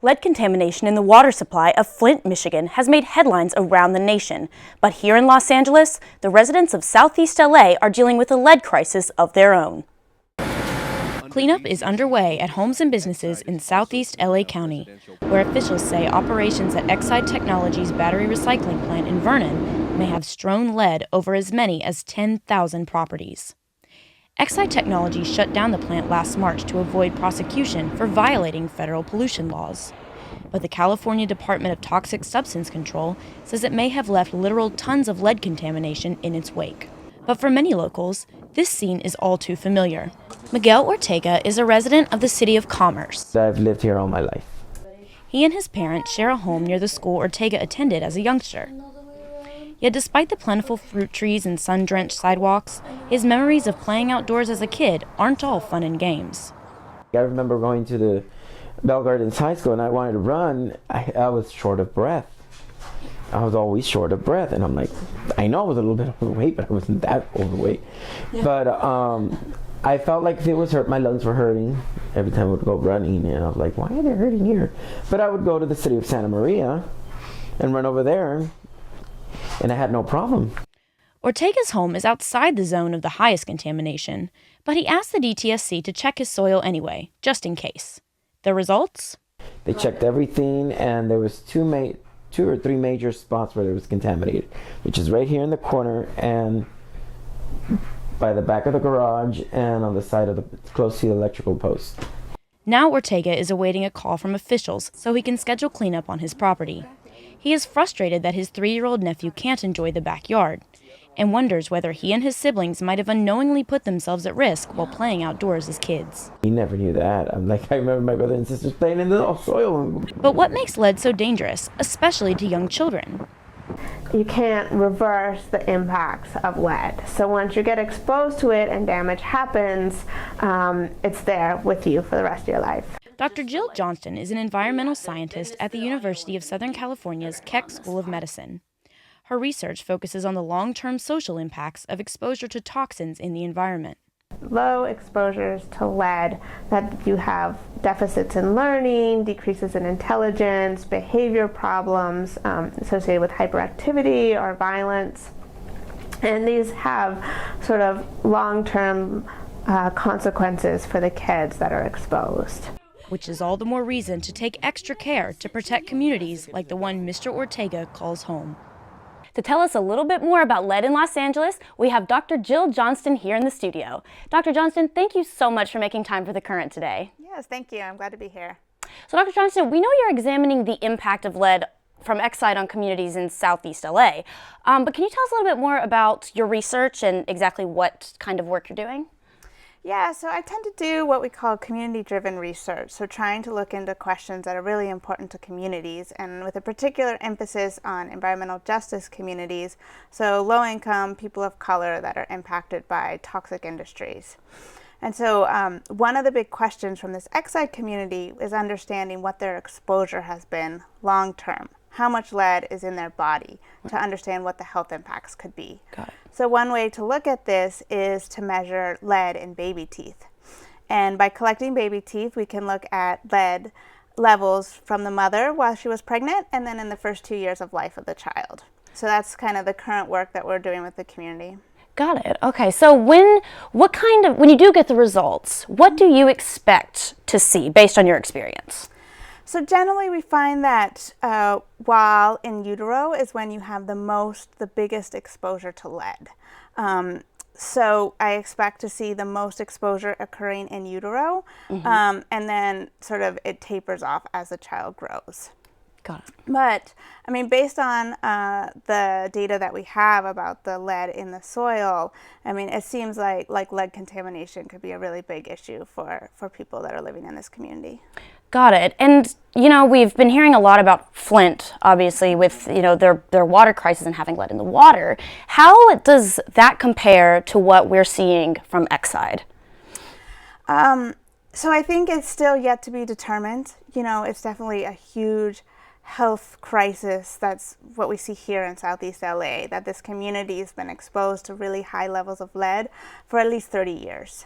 Lead contamination in the water supply of Flint, Michigan has made headlines around the nation. But here in Los Angeles, the residents of Southeast LA are dealing with a lead crisis of their own. Cleanup is underway at homes and businesses in Southeast LA County, where officials say operations at Exide Technologies' battery recycling plant in Vernon may have strewn lead over as many as 10,000 properties. Exide Technologies shut down the plant last March to avoid prosecution for violating federal pollution laws. But the California Department of Toxic Substance Control says it may have left literal tons of lead contamination in its wake. But for many locals, this scene is all too familiar. Miguel Ortega is a resident of the City of Commerce. I've lived here all my life. He and his parents share a home near the school Ortega attended as a youngster. Yet despite the plentiful fruit trees and sun-drenched sidewalks, his memories of playing outdoors as a kid aren't all fun and games. I remember going to the Bell Gardens High School and I wanted to run. I was short of breath. I was always short of breath, and I'm like, I know I was a little bit overweight, but I wasn't that overweight. Yeah. But I felt like if it was hurt, my lungs were hurting every time I would go running, and I was like, why are they hurting here? But I would go to the city of Santa Maria and run over there, and I had no problem. Ortega's home is outside the zone of the highest contamination, but he asked the DTSC to check his soil anyway, just in case. The results? They checked everything, and there was two or three major spots where it was contaminated, which is right here in the corner and by the back of the garage and on the side of the close to the electrical post. Now Ortega is awaiting a call from officials so he can schedule cleanup on his property. He is frustrated that his 3-year-old nephew can't enjoy the backyard and wonders whether he and his siblings might have unknowingly put themselves at risk while playing outdoors as kids. He never knew that. I remember my brother and sisters playing in the soil. But what makes lead so dangerous, especially to young children? You can't reverse the impacts of lead. So once you get exposed to it and damage happens, it's there with you for the rest of your life. Dr. Jill Johnston is an environmental scientist at the University of Southern California's Keck School of Medicine. Her research focuses on the long-term social impacts of exposure to toxins in the environment. Low exposures to lead, that you have deficits in learning, decreases in intelligence, behavior problems associated with hyperactivity or violence. And these have sort of long-term consequences for the kids that are exposed. Which is all the more reason to take extra care to protect communities like the one Mr. Ortega calls home. To tell us a little bit more about lead in Los Angeles, we have Dr. Jill Johnston here in the studio. Dr. Johnston, thank you so much for making time for The Current today. Yes, thank you. I'm glad to be here. So Dr. Johnston, we know you're examining the impact of lead from Exide on communities in Southeast LA, but can you tell us a little bit more about your research and exactly what kind of work you're doing? Yeah, so I tend to do what we call community-driven research, so trying to look into questions that are really important to communities, and with a particular emphasis on environmental justice communities, so low-income, people of color that are impacted by toxic industries. And so one of the big questions from this Exide community is understanding what their exposure has been long-term. How much lead is in their body to understand what the health impacts could be. Got it. So one way to look at this is to measure lead in baby teeth. And by collecting baby teeth, we can look at lead levels from the mother while she was pregnant and then in the first 2 years of life of the child. So that's kind of the current work that we're doing with the community. Got it. Okay, so when you do get the results, what do you expect to see based on your experience? So generally we find that while in utero is when you have the biggest exposure to lead. So I expect to see the most exposure occurring in utero, and then sort of it tapers off as the child grows. Got it. But, I mean, based on the data that we have about the lead in the soil, I mean, it seems like lead contamination could be a really big issue for people that are living in this community. Got it. And, you know, we've been hearing a lot about Flint, obviously, with, you know, their water crisis and having lead in the water. How does that compare to what we're seeing from Exide? So I think it's still yet to be determined. You know, it's definitely a huge health crisis. That's what we see here in Southeast LA, that this community has been exposed to really high levels of lead for at least 30 years.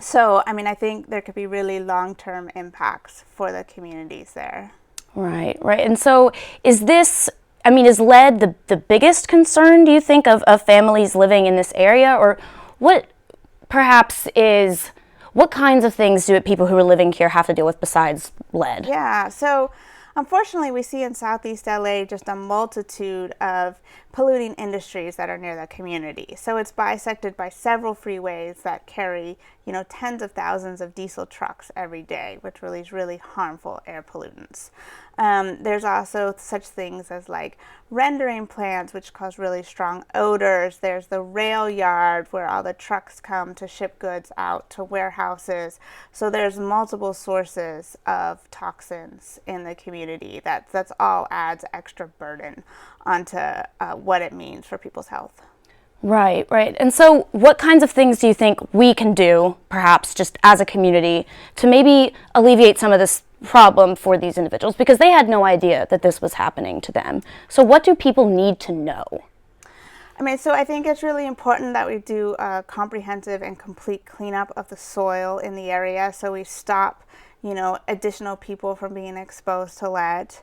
So, I mean, I think there could be really long-term impacts for the communities there. Right, right. And so is this, I mean, is lead the biggest concern, do you think, of families living in this area? Or what perhaps is, what kinds of things do people who are living here have to deal with besides lead? Yeah, so unfortunately, we see in Southeast LA just a multitude of polluting industries that are near the community. So it's bisected by several freeways that carry, tens of thousands of diesel trucks every day, which release really harmful air pollutants. There's also such things as like rendering plants, which cause really strong odors. There's the rail yard where all the trucks come to ship goods out to warehouses. So there's multiple sources of toxins in the community. That's all adds extra burden onto what it means for people's health. Right, right. And so what kinds of things do you think we can do, perhaps just as a community, to maybe alleviate some of this problem for these individuals? Because they had no idea that this was happening to them. So what do people need to know? So I think it's really important that we do a comprehensive and complete cleanup of the soil in the area, so we stop, additional people from being exposed to lead.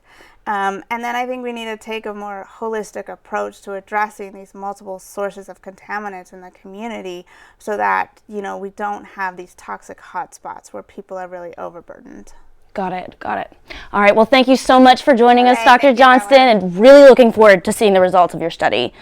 And then I think we need to take a more holistic approach to addressing these multiple sources of contaminants in the community so that, we don't have these toxic hotspots where people are really overburdened. Got it, got it. All right, well, thank you so much for joining us, Dr. Thank you, Johnston, Helen. and really looking forward to seeing the results of your study.